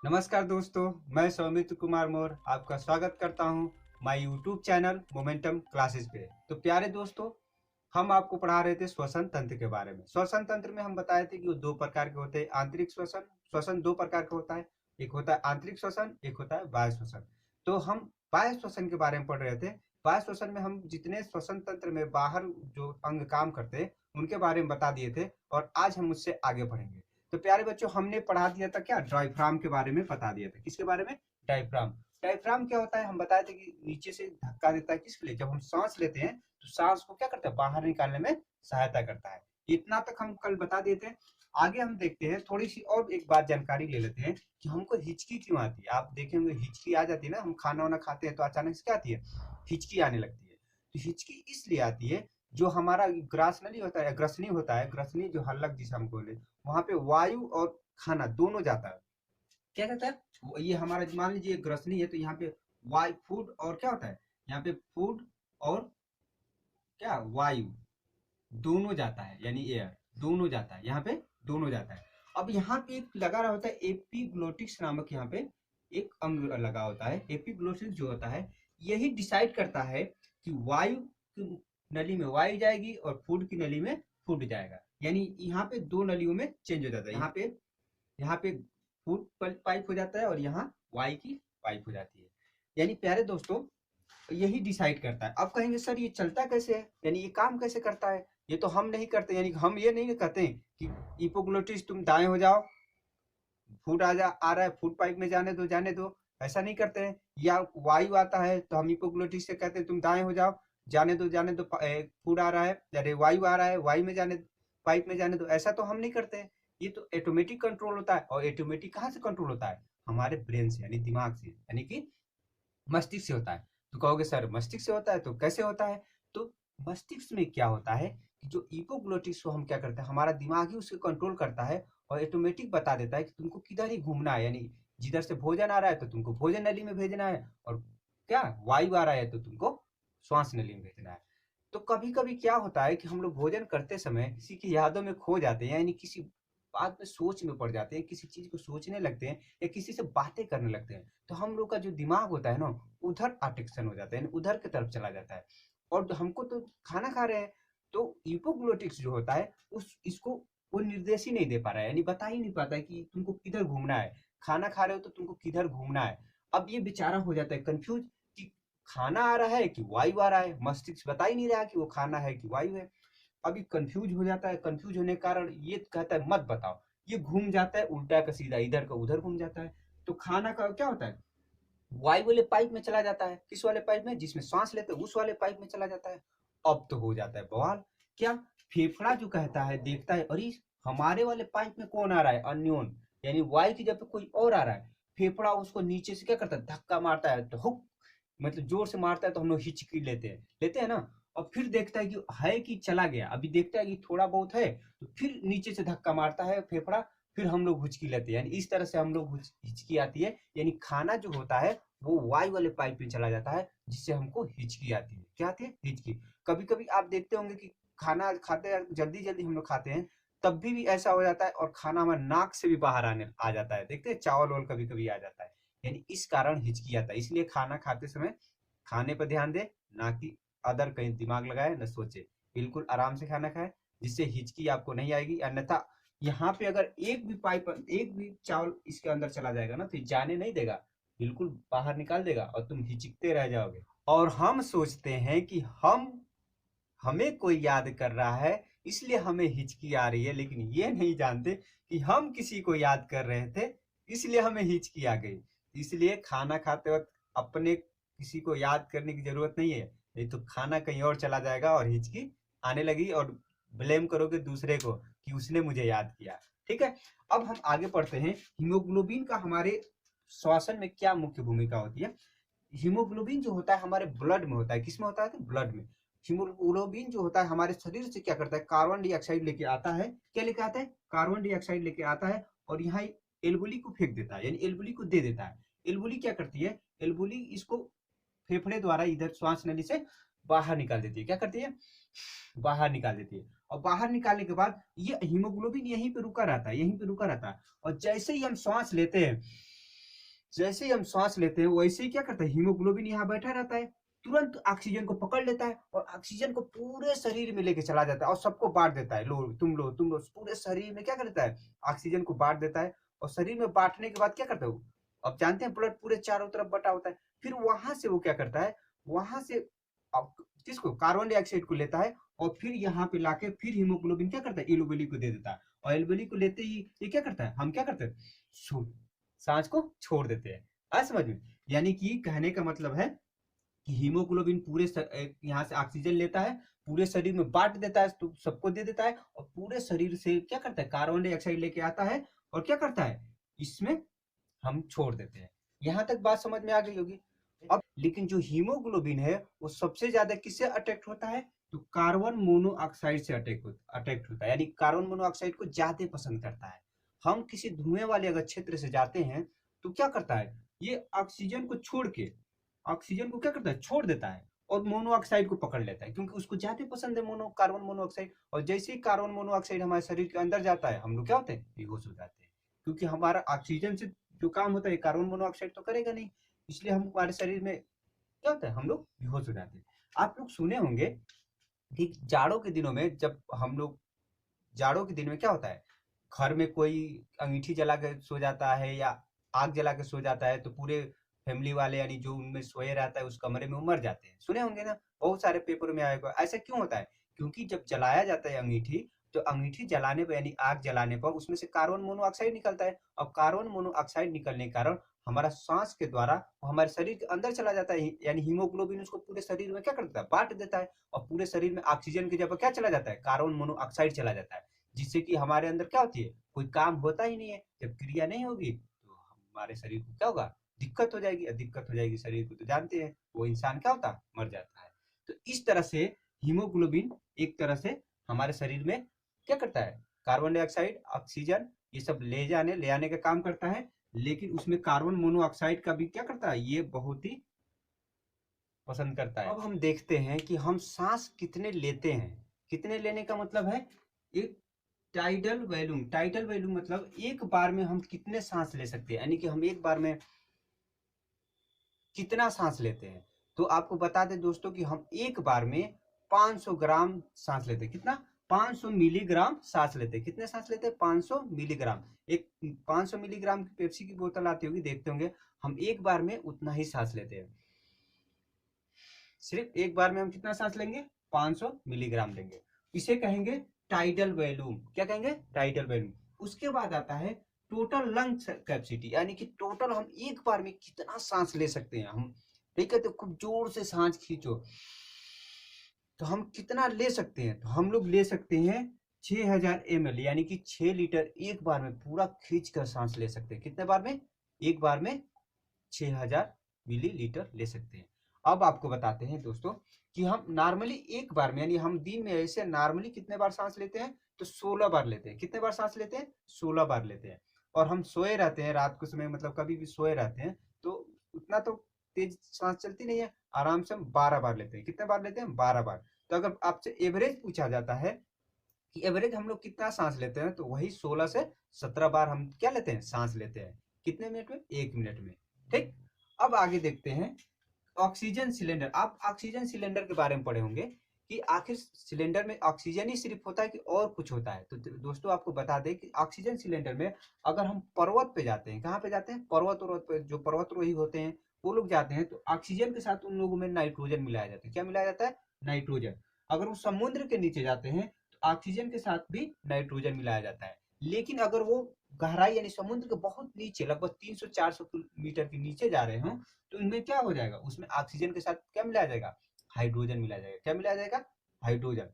नमस्कार दोस्तों, मैं सौमित्र कुमार मौर्य आपका स्वागत करता हूं my YouTube channel momentum classes पे। तो प्यारे दोस्तों, हम आपको पढ़ा रहे थे श्वसन तंत्र के बारे में। श्वसन तंत्र में हम बताए थे कि वो दो प्रकार के होते हैं। आंतरिक श्वसन, श्वसन दो प्रकार का होता है। एक होता है आंतरिक श्वसन, एक होता है बाह्य श्वसन। तो हम बाह्य श्वसन के बारे में पढ़ रहे थे। बाह्य श्वसन में हम जितने श्वसन तंत्र में बाहर जो अंग काम करते हैं उनके बारे में बता दिए थे, और आज हम उससे आगे बढ़ेंगे। तो प्यारे बच्चों, हमने पढ़ा दिया था क्या, डायफ्राम के बारे में बता दिया था। किसके बारे में? डायफ्राम। डायफ्राम क्या होता है? हम बताए थे कि नीचे से धक्का देता है। किसके लिए? जब हम सांस लेते हैं तो सांस को क्या करता है, बाहर निकालने में सहायता करता है। इतना तक हम कल बता दिए थे। आगे हम देखते हैं, थोड़ी सी और एक बात जानकारी ले लेते हैं कि हमको हिचकी क्यों आती है। आप देखेंगे हिचकी आ जाती है ना, हम खाना वाना खाते हैं तो अचानक से क्या आती है, हिचकी आने लगती है। तो हिचकी इसलिए आती है, जो हमारा ग्रासनली होता है, ग्रसनी होता है, ग्रसनी जो हल्लक जिसे हम बोले, वहां पे वायु और खाना दोनों जाता है। क्या कहता है, ये हमारा मान लीजिए ग्रसनी है तो यहाँ पे वायु फूड और क्या होता है, यहाँ पे फूड और क्या, वायु दोनों जाता है, यानी एयर दोनों जाता है, यहाँ पे दोनों जाता है। अब यहाँ पे एक लगा रहा होता है एपिग्लोटिक्स नामक, यहाँ पे एक अंग लगा होता है। एपिग्लोटिक्स जो होता है यही डिसाइड करता है कि वायु की नली में वायु जाएगी और फूड की नली में फूड जाएगा। यानी यहाँ पे दो नलियों में चेंज हो जाता है। यहाँ पे फूड पाइप हो जाता है और यहाँ वायु की पाइप हो जाती है। यानी प्यारे दोस्तों, यही डिसाइड करता है। अब कहेंगे सर ये चलता कैसे है, यानी ये काम कैसे करता है? ये तो हम नहीं करते। यानी हम ये नहीं कहते कि इपोग्लोटिस तुम दाएं हो जाओ, फूड आ रहा है, फूड पाइप में जाने दो, ऐसा नहीं करते हैं। या वायु आता है तो हम इपोग्लोटिस से कहते हैं तुम दाएं हो जाओ, जाने दो, फूड आ रहा है, अरे वायु आ रहा है, वायु में जाने, पाइप में जाने दो, ऐसा तो हम नहीं करते हैं। ये तो ऑटोमेटिक कंट्रोल होता है। और ऑटोमेटिक कहाँ से कंट्रोल होता है? हमारे ब्रेन से, यानी दिमाग से, यानी कि मस्तिष्क से होता है। तो कहोगे सर मस्तिष्क से होता है तो कैसे होता है? तो मस्तिष्क में क्या होता है कि जो इपोग्लोटिस को हम क्या करते हैं, हमारा दिमाग ही उसको कंट्रोल करता है और ऑटोमेटिक बता देता है कि तुमको किधर ही घूमना है। यानी जिधर से भोजन आ रहा है तो तुमको भोजन नली में भेजना है, और क्या वायु आ रहा है तो तुमको श्वास नली में भेजना है। तो कभी कभी क्या होता है कि हम लोग भोजन करते समय किसी की यादों में खो जाते हैं, यानी किसी बात में सोच में पड़ जाते हैं, किसी चीज को सोचने लगते हैं या किसी से बातें करने लगते हैं, तो हम लोग का जो दिमाग होता है ना, उधर अट्रैक्शन हो जाता है, यानी उधर की तरफ चला जाता है। और हमको तो खाना खा रहे हैं, तो इपोग्लोटिक्स जो होता है उस इसको वो निर्देश ही नहीं दे पा रहा है, यानी बता ही नहीं पाता है कि तुमको किधर घूमना है। खाना खा रहे हो तो तुमको किधर घूमना है। अब ये बेचारा हो जाता है कंफ्यूज कि खाना आ रहा है कि वायु आ रहा है। मस्तिष्क बता ही नहीं रहा कि वो खाना है कि वायु है। अभी कंफ्यूज हो जाता है। कंफ्यूज होने के कारण ये कहता है मत बताओ, ये घूम जाता है उल्टा का सीधा, इधर का उधर घूम जाता है। तो खाना का क्या होता है, वायु वाले पाइप में चला जाता है। किस वाले पाइप में? जिसमें सांस लेते हैं उस वाले पाइप में चला जाता है। अब तो हो जाता है बवाल। क्या? फेफड़ा जो कहता है, देखता है अरे हमारे वाले पाइप में कौन आ रहा है, अननोन, यानी वायु की जगह पे कोई और आ रहा है। फेफड़ा उसको नीचे से क्या करता है, धक्का मारता है, तो हुक, मतलब जोर से मारता है, तो हम लोग हिचकी लेते हैं ना। और फिर देखता है कि है कि चला गया, अभी देखता है कि थोड़ा बहुत है, तो फिर नीचे से धक्का मारता है फेफड़ा, फिर हम लोग हुचकी लेते हैं। यानी इस तरह से हम लोग हिचकी आती है। यानी खाना जो होता है वो वायु वाले पाइप में चला जाता है, जिससे हमको हिचकी आती है। क्या आती है? हिचकी। कभी कभी आप देखते होंगे कि खाना खाते हैं, जल्दी जल्दी हम लोग खाते हैं, तब भी ऐसा हो जाता है, और खाना हमारे नाक से भी बाहर आने आ जाता है। देखते हैं चावल वावल कभी कभी आ जाता है, यानी इस कारण हिचकी आता है। इसलिए खाना खाते समय खाने पर ध्यान दे, ना कि अदर कहीं दिमाग लगाए, न सोचे। बिल्कुल आराम से खाना खाए, जिससे हिचकी आपको नहीं आएगी। अन्यथा यहाँ पे अगर एक भी चावल इसके अंदर चला जाएगा ना, तो ये जाने नहीं देगा, बिल्कुल बाहर निकाल देगा और तुम हिचकते रह जाओगे। और हम सोचते हैं कि हमें कोई याद कर रहा है, इसलिए हमें हिचकी आ रही है, लेकिन ये नहीं जानते कि हम किसी को याद कर रहे थे, इसलिए हमें हिचकी आ गई। इसलिए खाना खाते वक्त अपने किसी को याद करने की जरूरत नहीं है, नहीं तो खाना कहीं और चला जाएगा और हिचकी आने लगी, और ब्लेम करोगे दूसरे को कि उसने मुझे याद किया। ठीक है, अब हम आगे पढ़ते हैं। हीमोग्लोबिन का हमारे श्वसन में क्या मुख्य भूमिका होती है? हीमोग्लोबिन जो होता है हमारे ब्लड में होता है। किसमें होता है? तो ब्लड में। हीमोग्लोबिन जो होता है हमारे शरीर से क्या करता है, कार्बन डाइऑक्साइड लेके आता है। क्या लेके आता है? कार्बन डाइऑक्साइड लेके आता है, और यहाँ एल्बुली को फेंक देता है, यानी एल्बुली को दे देता है। एल्बुली क्या करती है? एल्बुली इसको फेफड़े द्वारा इधर श्वास नली से बाहर निकाल देती है। क्या करती है? बाहर निकाल देती है। और बाहर निकालने के बाद ये हीमोग्लोबिन यहीं पे रुका रहता है, यहीं पे रुका रहता है। और जैसे ही हम श्वास लेते हैं, जैसे ही हम सांस लेते हैं वैसे ही क्या करता है, हीमोग्लोबिन यहाँ बैठा रहता है, तुरंत ऑक्सीजन को पकड़ लेता है और ऑक्सीजन को पूरे शरीर में लेके चला जाता है और सबको बांट देता है, लो तुम लो तुम लो, पूरे शरीर में क्या करता है, ऑक्सीजन को बांट देता है। और शरीर में बांटने के बाद क्या करता है वो, अब जानते हैं ब्लड पूरे चारों तरफ बटा होता है, फिर वहां से वो क्या करता है, वहां से किसको, कार्बन डाइऑक्साइड को लेता है और फिर यहाँ पे लाके फिर हीमोग्लोबिन क्या करता है, एलोवेली को दे देता है। और एलोवेली को लेते ही ये क्या करता है, हम क्या करते हैं, सांस को छोड़ देते हैं। आ समझ में, यानी कि कहने का मतलब है कि हीमोग्लोबिन पूरे यहाँ से ऑक्सीजन लेता है, पूरे शरीर में बांट देता है, तो सबको दे देता है और पूरे शरीर से क्या करता है, कार्बन डाइऑक्साइड लेके आता है और क्या करता है, इसमें हम छोड़ देते हैं। यहाँ तक बात समझ में आ गई होगी। अब लेकिन जो हीमोग्लोबिन है वो सबसे ज्यादा किससे अटैक्ट होता है, तो कार्बन मोनोऑक्साइड से अटैक्ट होता है, यानी कार्बन मोनोऑक्साइड को ज्यादा पसंद करता है। हम किसी धुएं वाले अगर क्षेत्र से जाते हैं तो क्या करता है, ये ऑक्सीजन को छोड़ के, ऑक्सीजन को क्या करता है, छोड़ देता है और मोनोऑक्साइड को पकड़ लेता है, क्योंकि उसको ज्यादा पसंद है कार्बन मोनोऑक्साइड। और जैसे ही कार्बन मोनोऑक्साइड हमारे शरीर के अंदर जाता है, हम लोग क्या होते हैं, बेहोश हो जाते हैं, क्योंकि हमारा ऑक्सीजन से जो काम होता है कार्बन मोनोऑक्साइड तो करेगा नहीं, इसलिए हम हमारे शरीर में क्या होता है, हम लोग बेहोश हो जाते हैं। आप लोग सुने होंगे कि जाड़ों के दिनों में, जब हम लोग जाड़ों के दिन में क्या होता है, घर में कोई अंगीठी जला के सो जाता है या आग जला के सो जाता है तो पूरे फैमिली वाले यानी जो उनमें सोए रहता है उस कमरे में वो मर जाते हैं, सुने होंगे ना, बहुत सारे पेपर में आएगा। ऐसा क्यों होता है, क्योंकि जब जलाया जाता है अंगीठी, तो अंगीठी जलाने पर यानी आग जलाने पर उसमें से कार्बन मोनोऑक्साइड निकलता है और कार्बन मोनोऑक्साइड निकलने के कारण हमारा सांस के द्वारा वो हमारे शरीर के अंदर चला जाता है, यानी हीमोग्लोबिन उसको पूरे शरीर में क्या करता है, बांट देता है और पूरे शरीर में ऑक्सीजन की जगह क्या चला जाता है, कार्बन मोनोऑक्साइड चला जाता है, जिससे कि हमारे अंदर क्या होती है, कोई काम होता ही नहीं है। जब क्रिया नहीं होगी तो हमारे शरीर को क्या होगा, दिक्कत हो जाएगी, और दिक्कत हो जाएगी शरीर को तो जानते हैं वो इंसान क्या होता, मर जाता है। तो इस तरह से हीमोग्लोबिन एक तरह से हमारे शरीर में क्या करता है, कार्बन डाइऑक्साइड ऑक्सीजन ये सब ले आने का काम करता है, लेकिन उसमें कार्बन मोनोऑक्साइड का भी क्या करता है, ये बहुत ही पसंद करता है। अब हम देखते हैं कि हम सांस कितने लेते हैं, कितने लेने का मतलब है, एक टाइडल वॉल्यूम मतलब एक बार में हम कितने सांस ले सकते हैं, यानी कि हम एक बार में कितना सांस लेते हैं। तो आपको बता दें दोस्तों कि हम एक बार में 500 ग्राम सांस लेते हैं, कितना, 500 मिलीग्राम सांस लेते हैं, कितने सांस लेते हैं, 500 मिलीग्राम। एक 500 मिलीग्राम की पेप्सी की बोतल आती होगी, देखते होंगे, हम एक बार में उतना ही सांस लेते हैं, सिर्फ एक बार में हम कितना सांस लेंगे, 500 मिलीग्राम लेंगे, इसे कहेंगे टाइडल वॉल्यूम। क्या कहेंगे, टाइडल वॉल्यूम। उसके बाद आता है टोटल लंग कैपेसिटी, यानी कि टोटल हम एक बार में कितना सांस ले सकते हैं। हम ठीक है, तो खूब जोर से सांस खींचो तो हम कितना ले सकते हैं, तो हम लोग ले सकते हैं 6000 ml, यानी कि 6 लीटर एक बार में पूरा खींच कर सांस ले सकते हैं। कितने बार में, एक बार में 6000 मिलीलीटर ले सकते हैं। अब आपको बताते हैं दोस्तों कि हम नॉर्मली एक बार में, यानी हम दिन में ऐसे नॉर्मली कितने बार सांस लेते हैं, तो 16 बार लेते हैं। कितने बार सांस लेते हैं, 16 बार लेते हैं। और हम सोए रहते हैं रात के समय, मतलब कभी भी सोए रहते हैं तो उतना तो तेज सांस चलती नहीं है, आराम से हम 12 बार लेते हैं। कितने बार लेते हैं, 12 बार। तो अगर आपसे एवरेज पूछा जाता है कि एवरेज हम लोग कितना सांस लेते हैं, तो वही 16 से 17 बार हम क्या लेते हैं, सांस लेते हैं। कितने मिनट में, एक मिनट में। ठीक, अब आगे देखते हैं ऑक्सीजन सिलेंडर। आप ऑक्सीजन सिलेंडर के बारे में पढ़े होंगे कि आखिर सिलेंडर में ऑक्सीजन ही सिर्फ होता है कि और कुछ होता है। तो दोस्तों आपको बता दें कि ऑक्सीजन सिलेंडर में अगर हम पर्वत पे जाते हैं, कहाँ पे जाते हैं, पर्वत पे, जो पर्वतरोही होते हैं वो लोग जाते हैं, तो ऑक्सीजन के साथ उन लोगों में नाइट्रोजन मिलाया जाता है। क्या मिलाया जाता है, नाइट्रोजन। अगर वो समुद्र के नीचे जाते हैं तो ऑक्सीजन के साथ भी नाइट्रोजन मिलाया जाता है। लेकिन अगर वो गहराई यानी समुद्र के बहुत नीचे, लगभग 300-400 मीटर के नीचे जा रहे हो, तो इनमें क्या हो जाएगा, उसमें ऑक्सीजन के साथ क्या मिलाया जाएगा, हाइड्रोजन मिलाया जाएगा। क्या मिलाया जाएगा, हाइड्रोजन।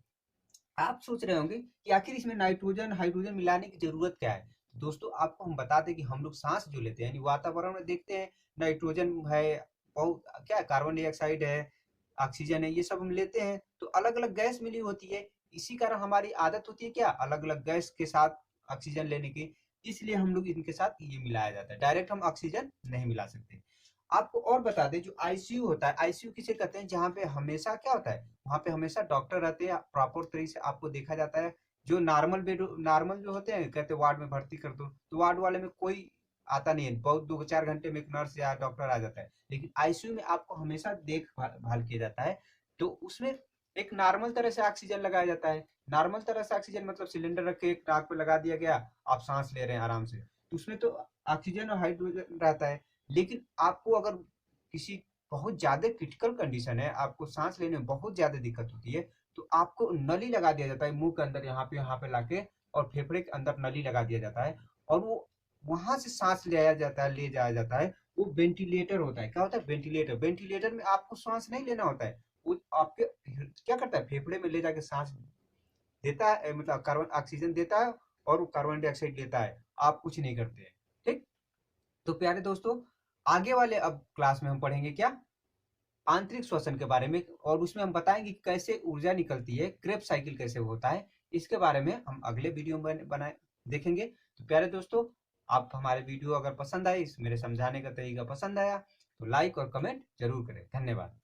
आप सोच रहे होंगे कि आखिर इसमें नाइट्रोजन हाइड्रोजन मिलाने की जरूरत क्या है। दोस्तों आपको हम बता दें कि हम लोग सांस जो लेते हैं, यानी वातावरण में देखते हैं नाइट्रोजन है, बहुत क्या, कार्बन डाइऑक्साइड है, ऑक्सीजन है, ये सब हम लेते हैं तो अलग अलग गैस मिली होती है। इसी कारण हमारी आदत होती है क्या, अलग अलग गैस के साथ ऑक्सीजन लेने की, इसलिए हम लोग इनके साथ ये मिलाया जाता है। डायरेक्ट हम ऑक्सीजन नहीं मिला सकते। आपको और बता दें, जो आईसीयू होता है, आईसीयू किसे कहते हैं, जहाँ पे हमेशा क्या होता है, वहाँ पे हमेशा डॉक्टर रहते हैं, प्रॉपर तरीके से आपको देखा जाता है। जो नॉर्मल बेड, नॉर्मल जो होते हैं, कहते हैं वार्ड में भर्ती कर दो, तो वार्ड वाले में कोई आता नहीं है, बहुत 2-4 घंटे में एक नर्स या डॉक्टर आ जाता है, लेकिन आईसीयू में आपको हमेशा देखभाल किया जाता है। तो उसमें एक नॉर्मल तरह से ऑक्सीजन लगाया जाता है। नॉर्मल तरह से ऑक्सीजन मतलब सिलेंडर रख के एक नाक पे लगा दिया गया, आप सांस ले रहे हैं आराम से, तो उसमें तो ऑक्सीजन और हाइड्रोजन रहता है। लेकिन आपको अगर किसी बहुत ज्यादा क्रिटिकल कंडीशन है, आपको सांस लेने में बहुत ज्यादा दिक्कत होती है, तो आपको नली लगा दिया जाता है मुंह के अंदर, यहाँ पे लाके, और फेफड़े के अंदर नली लगा दिया जाता है, और वो वहां से सांस लिया जाता है, ले जाया जाता है। वो वेंटिलेटर होता है। क्या होता है? वेंटिलेटर। वेंटिलेटर में आपको सांस नहीं लेना होता है, वो आपके क्या करता है, फेफड़े में ले जाके सांस देता है, मतलब कार्बन ऑक्सीजन देता है, और वो कार्बन डाइऑक्साइड लेता है, आप कुछ नहीं करते हैं। ठीक। तो प्यारे दोस्तों, आगे वाले अब क्लास में हम पढ़ेंगे क्या, आंतरिक श्वसन के बारे में, और उसमें हम बताएंगे कि कैसे ऊर्जा निकलती है, क्रेब्स साइकिल कैसे होता है, इसके बारे में हम अगले वीडियो में बनाए देखेंगे। तो प्यारे दोस्तों, आप हमारे वीडियो अगर पसंद आए, मेरे समझाने का तरीका पसंद आया, तो लाइक और कमेंट जरूर करें। धन्यवाद।